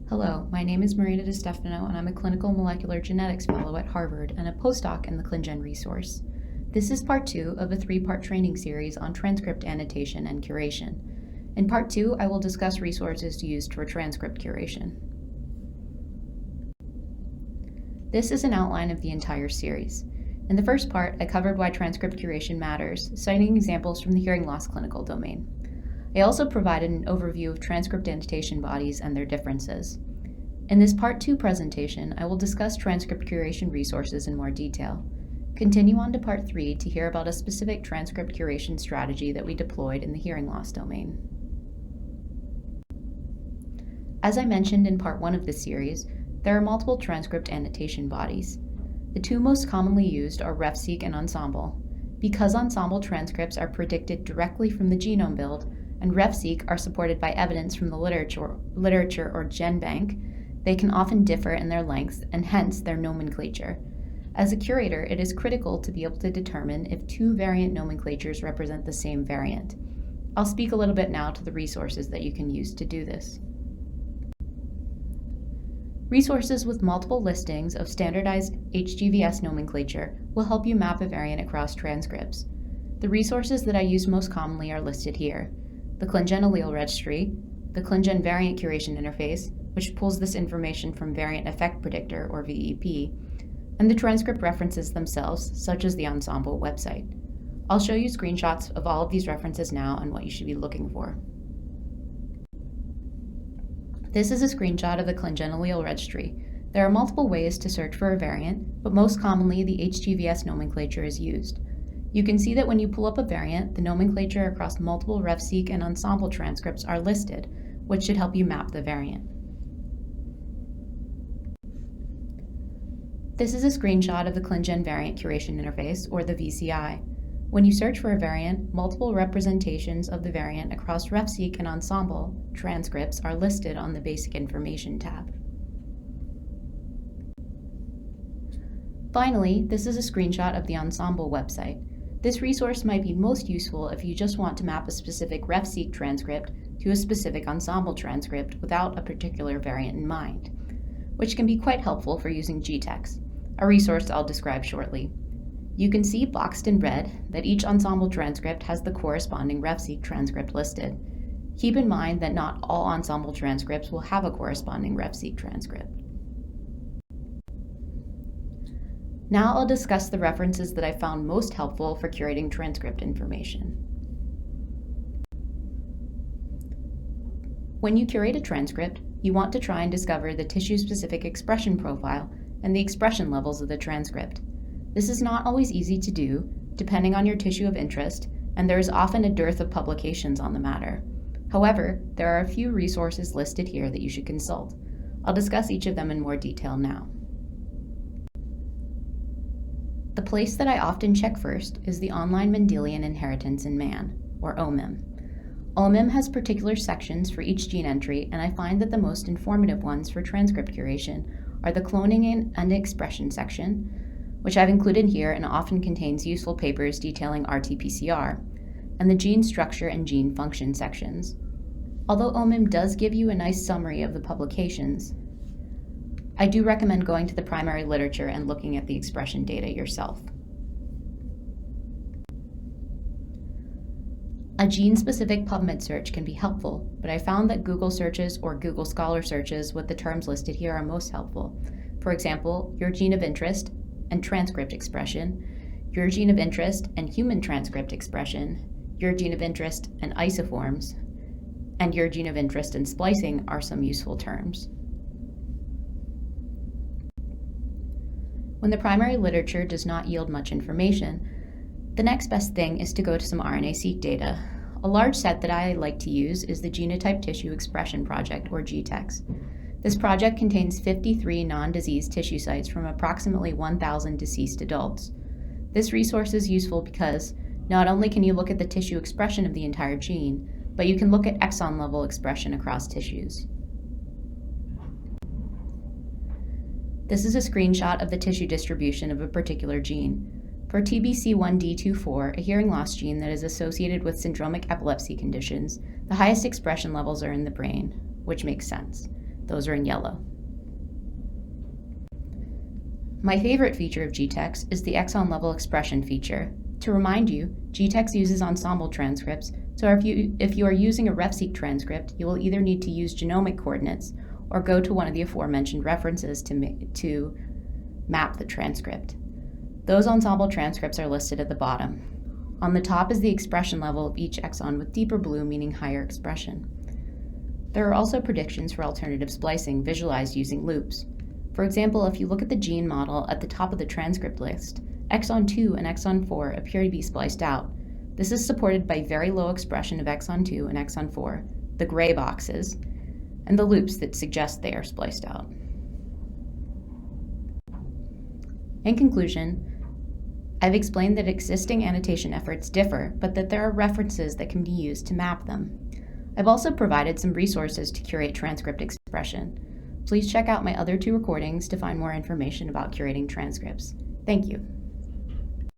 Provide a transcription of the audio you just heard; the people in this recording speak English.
Hello, my name is Marina DiStefano, and I'm a clinical molecular genetics fellow at Harvard and a postdoc in the ClinGen resource. This is part 2 of a 3-part training series on transcript annotation and curation. In part 2, I will discuss resources used for transcript curation. This is an outline of the entire series. In the first part, I covered why transcript curation matters, citing examples from the hearing loss clinical domain. I also provided an overview of transcript annotation bodies and their differences. In this Part 2 presentation, I will discuss transcript curation resources in more detail. Continue on to Part 3 to hear about a specific transcript curation strategy that we deployed in the hearing loss domain. As I mentioned in Part 1 of this series, there are multiple transcript annotation bodies. The two most commonly used are RefSeq and Ensembl. Because Ensembl transcripts are predicted directly from the genome build, and RefSeq are supported by evidence from the literature or GenBank, they can often differ in their length and hence their nomenclature. As a curator, it is critical to be able to determine if two variant nomenclatures represent the same variant. I'll speak a little bit now to the resources that you can use to do this. Resources with multiple listings of standardized HGVS nomenclature will help you map a variant across transcripts. The resources that I use most commonly are listed here: the ClinGen Allele registry, the ClinGen variant curation interface, which pulls this information from Variant Effect Predictor, or VEP, and the transcript references themselves, such as the Ensembl website. I'll show you screenshots of all of these references now and what you should be looking for. This is a screenshot of the ClinGen Allele registry. There are multiple ways to search for a variant, but most commonly the HGVS nomenclature is used. You can see that when you pull up a variant, the nomenclature across multiple RefSeq and Ensembl transcripts are listed, which should help you map the variant. This is a screenshot of the ClinGen Variant Curation Interface, or the VCI. When you search for a variant, multiple representations of the variant across RefSeq and Ensembl transcripts are listed on the Basic Information tab. Finally, this is a screenshot of the Ensembl website. This resource might be most useful if you just want to map a specific RefSeq transcript to a specific Ensembl transcript without a particular variant in mind, which can be quite helpful for using GTEx, a resource I'll describe shortly. You can see boxed in red that each Ensembl transcript has the corresponding RefSeq transcript listed. Keep in mind that not all Ensembl transcripts will have a corresponding RefSeq transcript. Now I'll discuss the references that I found most helpful for curating transcript information. When you curate a transcript, you want to try and discover the tissue-specific expression profile and the expression levels of the transcript. This is not always easy to do, depending on your tissue of interest, and there is often a dearth of publications on the matter. However, there are a few resources listed here that you should consult. I'll discuss each of them in more detail now. The place that I often check first is the Online Mendelian Inheritance in Man, or OMIM. OMIM has particular sections for each gene entry, and I find that the most informative ones for transcript curation are the Cloning and Expression section, which I've included here and often contains useful papers detailing RT-PCR, and the Gene Structure and Gene Function sections. Although OMIM does give you a nice summary of the publications, I do recommend going to the primary literature and looking at the expression data yourself. A gene-specific Pubmed search can be helpful, but I found that Google searches or Google Scholar searches with the terms listed here are most helpful. For example, your gene of interest and transcript expression, your gene of interest and human transcript expression, your gene of interest and isoforms, and your gene of interest and splicing are some useful terms. When the primary literature does not yield much information, the next best thing is to go to some RNA-seq data. A large set that I like to use is the Genotype Tissue Expression Project, or GTEx. This project contains 53 non-diseased tissue sites from approximately 1,000 deceased adults. This resource is useful because not only can you look at the tissue expression of the entire gene, but you can look at exon-level expression across tissues. This is a screenshot of the tissue distribution of a particular gene. For TBC1D24, a hearing loss gene that is associated with syndromic epilepsy conditions, the highest expression levels are in the brain, which makes sense. those are in yellow. My favorite feature of GTEx is the Exon-Level expression feature. To remind you, GTEx uses Ensembl transcripts, so if you are using a RefSeq transcript, you will either need to use genomic coordinates or go to one of the aforementioned references to map the transcript. Those Ensembl transcripts are listed at the bottom. On the top is the expression level of each exon with deeper blue meaning higher expression. There are also predictions for alternative splicing visualized using loops. For example, if you look at the gene model at the top of the transcript list, exon 2 and exon 4 appear to be spliced out. This is supported by very low expression of exon 2 and exon 4, the gray boxes, and the loops that suggest they are spliced out. In conclusion, I've explained that existing annotation efforts differ, but that there are references that can be used to map them. I've also provided some resources to curate transcript expression. Please check out my other 2 recordings to find more information about curating transcripts. Thank you.